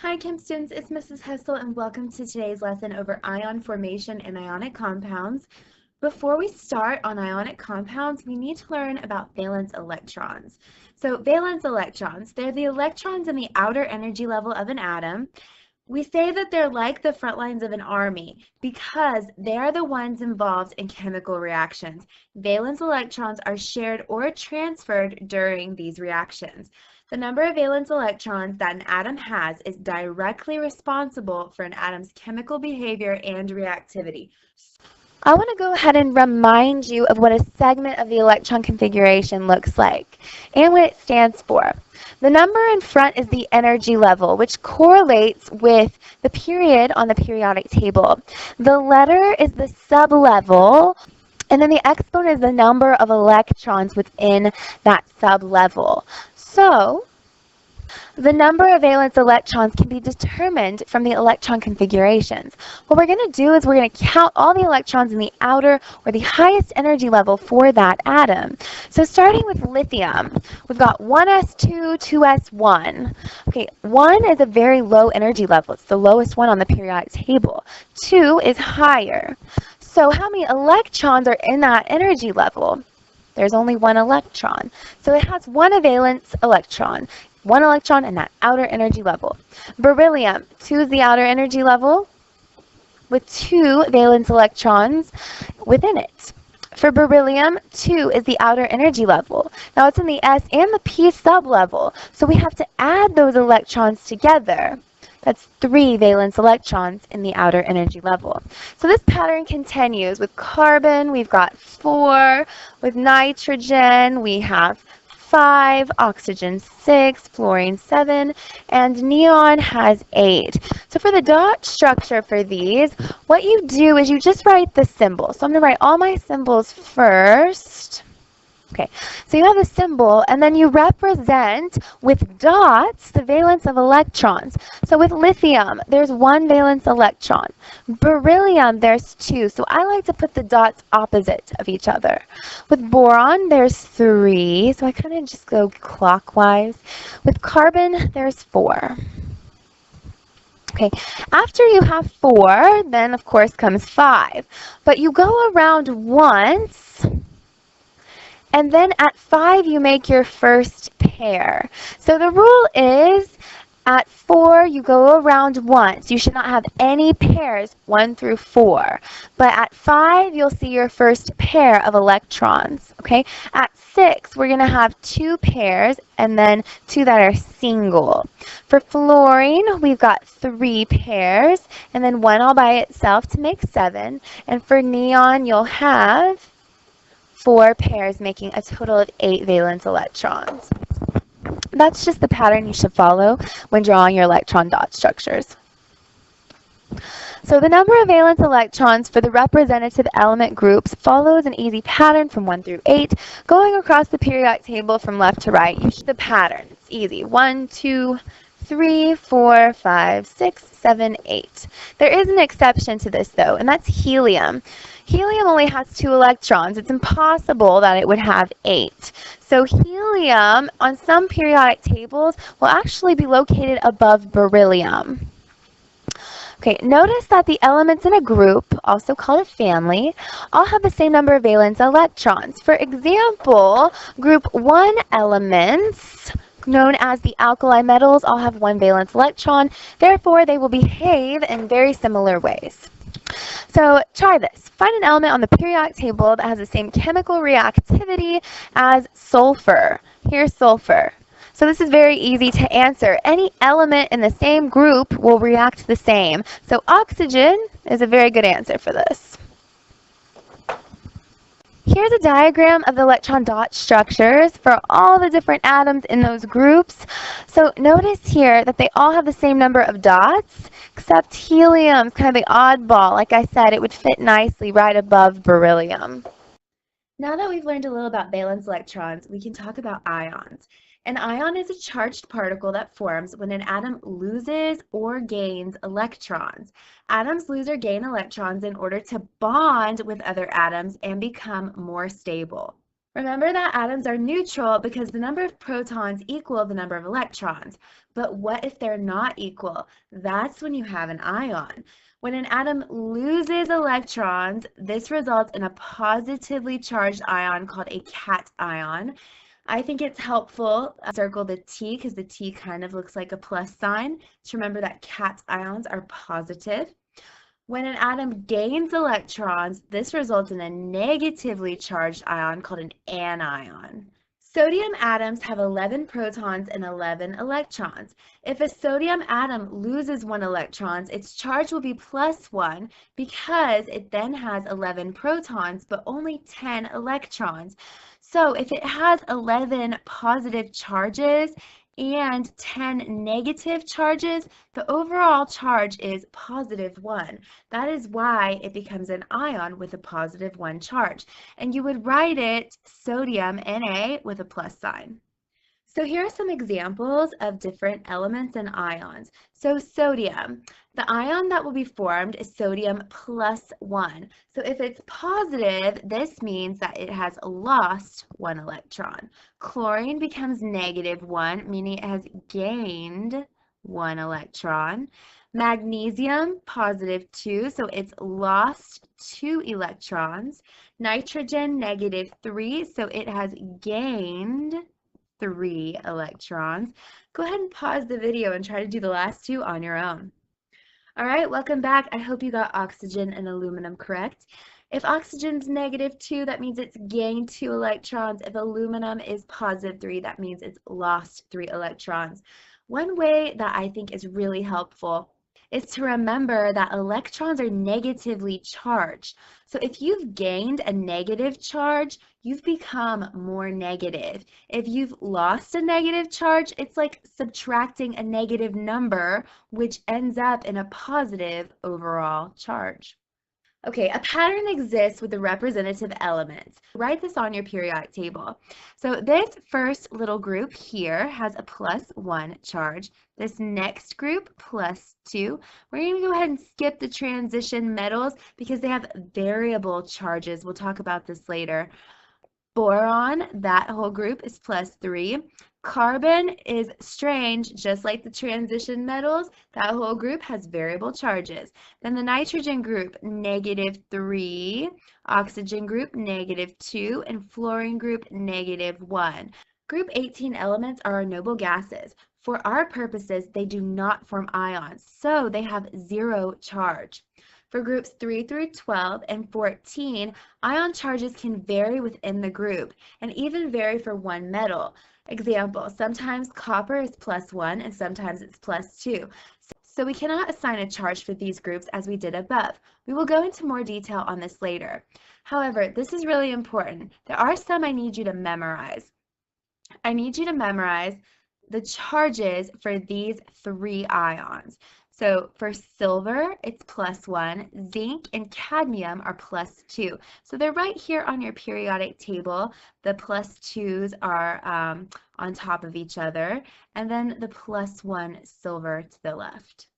Hi Chem students, it's Mrs. Hessel and welcome to today's lesson over ion formation and ionic compounds. Before we start on ionic compounds, we need to learn about valence electrons. So valence electrons, they're the electrons in the outer energy level of an atom. We say that they're like the front lines of an army because they are the ones involved in chemical reactions. Valence electrons are shared or transferred during these reactions. The number of valence electrons that an atom has is directly responsible for an atom's chemical behavior and reactivity. I want to go ahead and remind you of what a segment of the electron configuration looks like and what it stands for. The number in front is the energy level, which correlates with the period on the periodic table. The letter is the sublevel, and then the exponent is the number of electrons within that sublevel. So, the number of valence electrons can be determined from the electron configurations. What we're going to do is we're going to count all the electrons in the outer or the highest energy level for that atom. So starting with lithium, we've got 1s2, 2s1. Okay, 1 is a very low energy level. It's the lowest one on the periodic table. 2 is higher. So how many electrons are in that energy level? There's only one electron. So it has one valence electron. One electron in that outer energy level. Beryllium, 2 is the outer energy level with 2 valence electrons within it. For beryllium, 2 is the outer energy level. Now it's in the S and the P sublevel, so we have to add those electrons together. That's 3 valence electrons in the outer energy level. So this pattern continues. With carbon, we've got 4. With nitrogen, we have 5, oxygen 6, fluorine 7, and neon has 8. So for the dot structure for these, what you do is you just write the symbol. So I'm going to write all my symbols first. Okay, so you have a symbol, and then you represent with dots the valence of electrons. So with lithium, there's 1 valence electron. Beryllium, there's 2. So I like to put the dots opposite of each other. With boron, there's 3. So I kind of just go clockwise. With carbon, there's 4. Okay, after you have 4, then of course comes 5. But you go around once, and then at 5, you make your first pair. So the rule is, at 4, you go around once. You should not have any pairs 1 through 4. But at 5, you'll see your first pair of electrons. Okay? At 6, we're going to have 2 pairs and then 2 that are single. For fluorine, we've got 3 pairs and then 1 all by itself to make 7. And for neon, you'll have 4 pairs, making a total of 8 valence electrons. That's just the pattern you should follow when drawing your electron dot structures. So the number of valence electrons for the representative element groups follows an easy pattern from 1 through 8, going across the periodic table from left to right. You should the pattern. It's easy. 1, 2, 3, 4, 5, 6, 7, 8. There is an exception to this, though, and that's helium. Helium only has 2 electrons. It's impossible that it would have 8. So helium, on some periodic tables, will actually be located above beryllium. Okay, notice that the elements in a group, also called a family, all have the same number of valence electrons. For example, group 1 elements, known as the alkali metals, all have 1 valence electron. Therefore, they will behave in very similar ways. So try this. Find an element on the periodic table that has the same chemical reactivity as sulfur. Here's sulfur. So this is very easy to answer. Any element in the same group will react the same. So oxygen is a very good answer for this. Here's a diagram of the electron dot structures for all the different atoms in those groups. So notice here that they all have the same number of dots, except helium is kind of the oddball. Like I said, it would fit nicely right above beryllium. Now that we've learned a little about valence electrons, we can talk about ions. An ion is a charged particle that forms when an atom loses or gains electrons. Atoms lose or gain electrons in order to bond with other atoms and become more stable. Remember that atoms are neutral because the number of protons equal the number of electrons. But what if they're not equal? That's when you have an ion. When an atom loses electrons, this results in a positively charged ion called a cation. I think it's helpful to circle the T because the T kind of looks like a plus sign to remember that cations are positive. When an atom gains electrons, this results in a negatively charged ion called an anion. Sodium atoms have 11 protons and 11 electrons. If a sodium atom loses 1 electron, its charge will be +1 because it then has 11 protons but only 10 electrons. So if it has 11 positive charges and 10 negative charges, the overall charge is +1. That is why it becomes an ion with a +1 charge. And you would write it sodium Na with a plus sign. So here are some examples of different elements and ions. So sodium, the ion that will be formed is sodium +1. So if it's positive, this means that it has lost 1 electron. Chlorine becomes -1, meaning it has gained 1 electron. Magnesium, +2, so it's lost 2 electrons. Nitrogen, -3, so it has gained 3 electrons. Go ahead and pause the video and try to do the last 2 on your own. All right, welcome back. I hope you got oxygen and aluminum correct. If oxygen's -2, that means it's gained 2 electrons. If aluminum is +3, that means it's lost 3 electrons. One way that I think is really helpful is to remember that electrons are negatively charged. So if you've gained a negative charge, you've become more negative. If you've lost a negative charge, it's like subtracting a negative number, which ends up in a positive overall charge. Okay, a pattern exists with the representative elements. Write this on your periodic table. So this first little group here has a +1 charge. This next group, +2. We're going to go ahead and skip the transition metals because they have variable charges. We'll talk about this later. Boron, that whole group is +3. Carbon is strange, just like the transition metals. That whole group has variable charges. Then the nitrogen group, -3. Oxygen group, -2. And fluorine group, -1. Group 18 elements are our noble gases. For our purposes, they do not form ions, so they have 0 charge. For groups 3 through 12 and 14, ion charges can vary within the group and even vary for one metal. Example, sometimes copper is +1 and sometimes it's +2. So we cannot assign a charge for these groups as we did above. We will go into more detail on this later. However, this is really important. There are some I need you to memorize. I need you to memorize the charges for these 3 ions. So for silver, it's +1. Zinc and cadmium are +2. So they're right here on your periodic table. The +2s are on top of each other, and then the +1 silver to the left.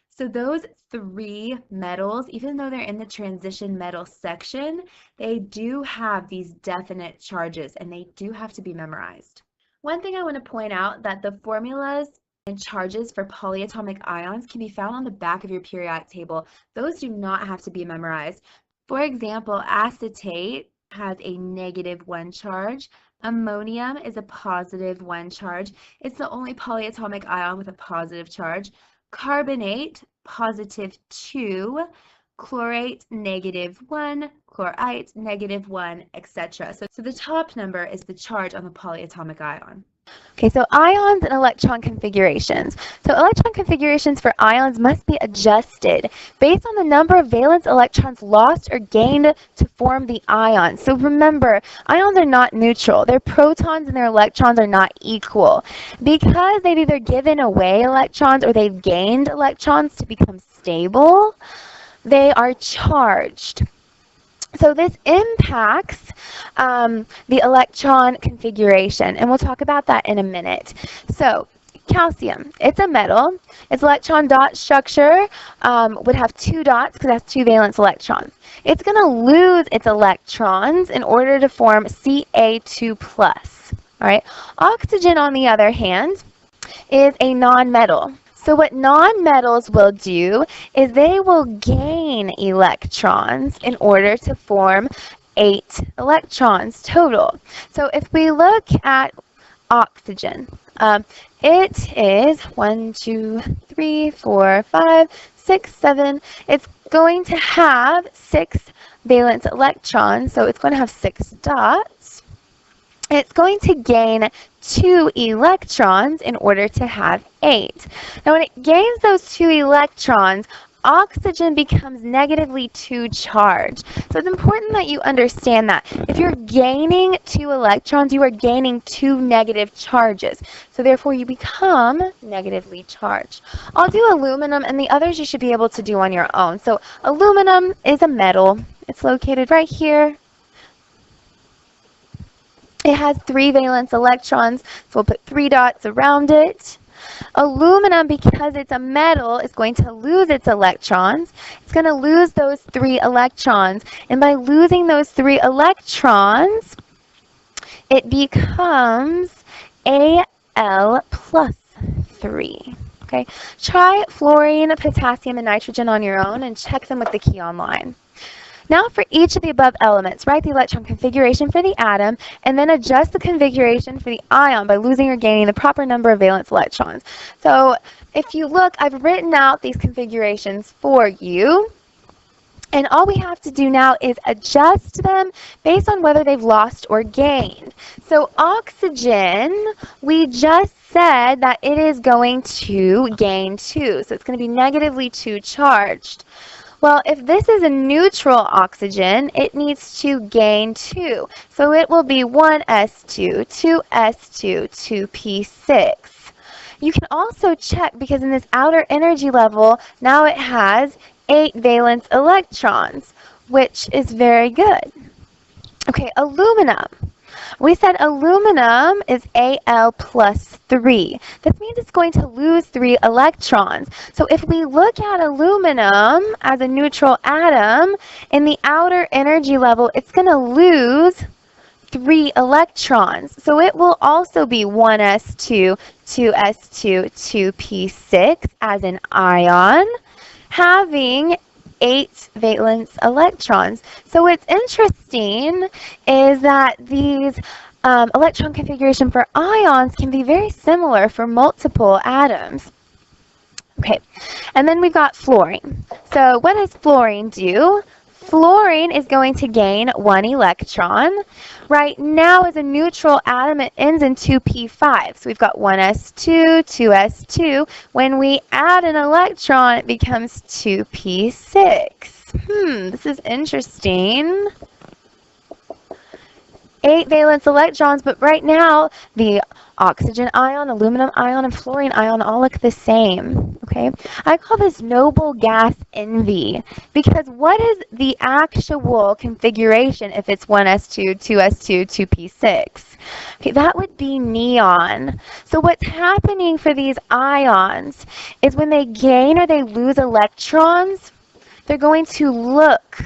So those 3 metals, even though they're in the transition metal section, they do have these definite charges, and they do have to be memorized. One thing I want to point out that the formulas and charges for polyatomic ions can be found on the back of your periodic table. Those do not have to be memorized. For example, acetate has a -1 charge. Ammonium is a +1 charge. It's the only polyatomic ion with a positive charge. Carbonate, +2. Chlorate, -1. Chlorite, -1, etc. So the top number is the charge on the polyatomic ion. Okay, so ions and electron configurations. So electron configurations for ions must be adjusted based on the number of valence electrons lost or gained to form the ion. So remember, ions are not neutral. Their protons and their electrons are not equal. Because they've either given away electrons or they've gained electrons to become stable, they are charged. So this impacts the electron configuration, and we'll talk about that in a minute. So calcium. It's a metal. Its electron dot structure would have 2 dots because it has 2 valence electrons. It's going to lose its electrons in order to form Ca2+. All right. Oxygen, on the other hand, is a nonmetal. So what nonmetals will do is they will gain electrons in order to form 8 electrons total. So if we look at oxygen, it is 1, 2, 3, 4, 5, 6, 7. It's going to have 6 valence electrons, so it's going to have 6 dots. It's going to gain 2 electrons in order to have 8. Now when it gains those 2 electrons, oxygen becomes negatively 2 charged. So it's important that you understand that. If you're gaining 2 electrons, you are gaining 2 negative charges. So therefore you become negatively charged. I'll do aluminum, and the others you should be able to do on your own. So aluminum is a metal. It's located right here. It has 3 valence electrons, so we'll put 3 dots around it. Aluminum, because it's a metal, is going to lose its electrons. It's going to lose those 3 electrons. And by losing those 3 electrons, it becomes Al plus 3. Okay? Try fluorine, potassium, and nitrogen on your own and check them with the key online. Now for each of the above elements, write the electron configuration for the atom and then adjust the configuration for the ion by losing or gaining the proper number of valence electrons. So if you look, I've written out these configurations for you. And all we have to do now is adjust them based on whether they've lost or gained. So oxygen, we just said that it is going to gain 2. So it's going to be negatively 2 charged. Well, if this is a neutral oxygen, it needs to gain 2. So it will be 1s2, 2s2, 2p6. You can also check, because in this outer energy level, now it has 8 valence electrons, which is very good. Okay, aluminum. We said aluminum is Al plus 3. This means it's going to lose 3 electrons. So if we look at aluminum as a neutral atom, in the outer energy level, it's going to lose 3 electrons. So it will also be 1s2, 2s2, 2p6 as an ion, having 8 valence electrons. So what's interesting is that these electron configuration for ions can be very similar for multiple atoms. Okay, and then we've got fluorine. So what does fluorine do? Fluorine is going to gain 1 electron. Right now, as a neutral atom, it ends in 2p5. So we've got 1s2, 2s2. When we add an electron, it becomes 2p6. This is interesting. 8 valence electrons, but right now, the oxygen ion, aluminum ion, and fluorine ion all look the same. Okay, I call this noble gas envy, because what is the actual configuration if it's 1s2, 2s2, 2p6? Okay, that would be neon. So what's happening for these ions is when they gain or they lose electrons, they're going to look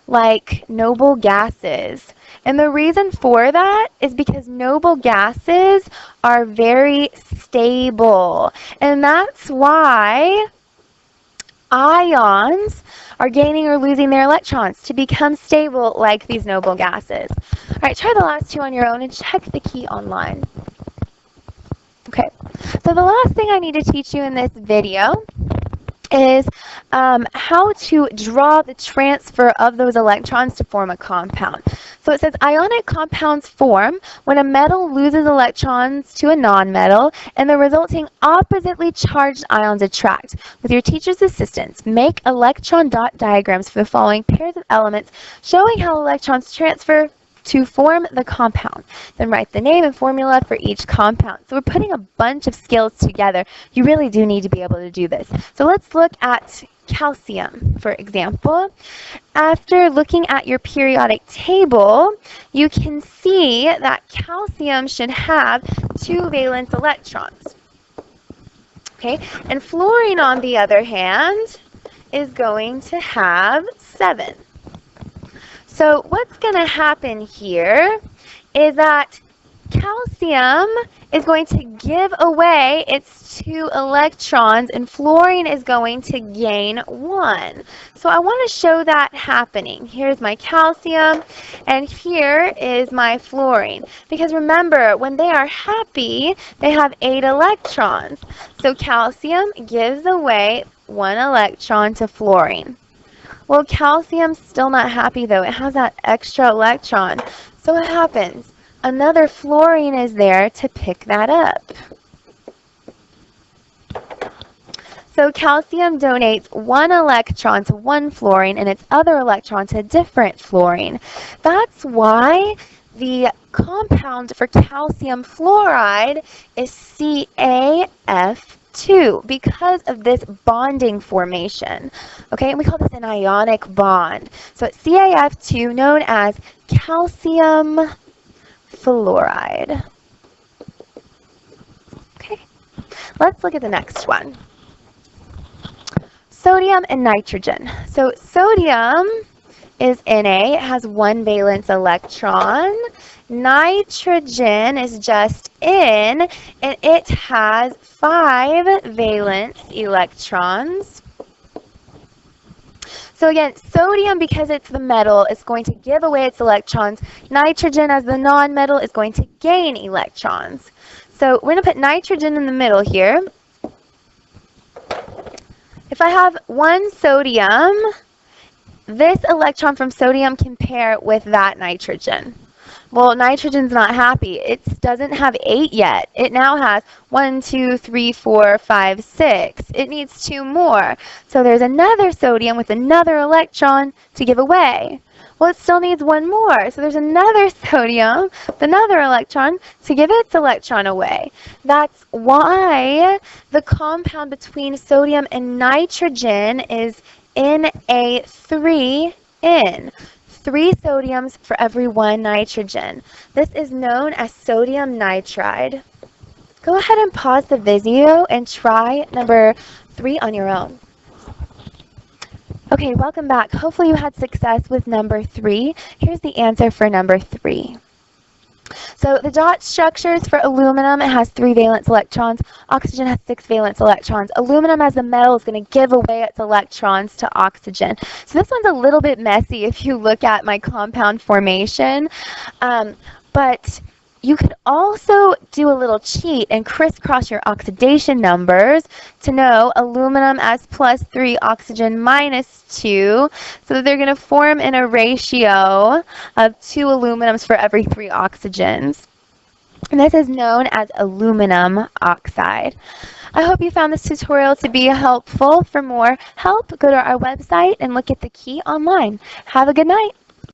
like noble gases. And the reason for that is because noble gases are very stable. And that's why ions are gaining or losing their electrons to become stable like these noble gases. All right, try the last 2 on your own and check the key online. Okay, so the last thing I need to teach you in this video is how to draw the transfer of those electrons to form a compound. So it says ionic compounds form when a metal loses electrons to a nonmetal and the resulting oppositely charged ions attract. With your teacher's assistance, make electron dot diagrams for the following pairs of elements showing how electrons transfer to form the compound. Then write the name and formula for each compound. So we're putting a bunch of skills together. You really do need to be able to do this. So let's look at calcium, for example. After looking at your periodic table, you can see that calcium should have 2 valence electrons. Okay, and fluorine, on the other hand, is going to have 7. So what's going to happen here is that calcium is going to give away its 2 electrons and fluorine is going to gain 1. So I want to show that happening. Here's my calcium and here is my fluorine. Because remember, when they are happy, they have 8 electrons. So calcium gives away 1 electron to fluorine. Well, calcium's still not happy though. It has that extra electron. So what happens? Another fluorine is there to pick that up. So calcium donates 1 electron to one fluorine and its other electron to a different fluorine. That's why the compound for calcium fluoride is CaF2 because of this bonding formation. Okay, and we call this an ionic bond. So it's CaF2, known as calcium fluoride. Okay, let's look at the next one. Sodium and nitrogen. So sodium is Na, it has 1 valence electron. Nitrogen is just N, and it has 5 valence electrons. So again, sodium, because it's the metal, is going to give away its electrons. Nitrogen, as the non-metal, is going to gain electrons. So we're going to put nitrogen in the middle here. If I have 1 sodium, this electron from sodium can pair with that nitrogen. Well, nitrogen's not happy. It doesn't have 8 yet. It now has 1, 2, 3, 4, 5, 6. It needs 2 more. So there's another sodium with another electron to give away. Well, it still needs 1 more. So there's another sodium with another electron to give its electron away. That's why the compound between sodium and nitrogen is Na3N. 3 sodiums for every 1 nitrogen. This is known as sodium nitride. Go ahead and pause the video and try number 3 on your own. Okay, welcome back. Hopefully you had success with number 3. Here's the answer for number 3. So the dot structures for aluminum, it has 3 valence electrons. Oxygen has 6 valence electrons. Aluminum, as the metal, is going to give away its electrons to oxygen. So this one's a little bit messy if you look at my compound formation. But you could also do a little cheat and crisscross your oxidation numbers to know aluminum as +3, oxygen -2, so that they're going to form in a ratio of 2 aluminums for every 3 oxygens. And this is known as aluminum oxide. I hope you found this tutorial to be helpful. For more help, go to our website and look at the key online. Have a good night.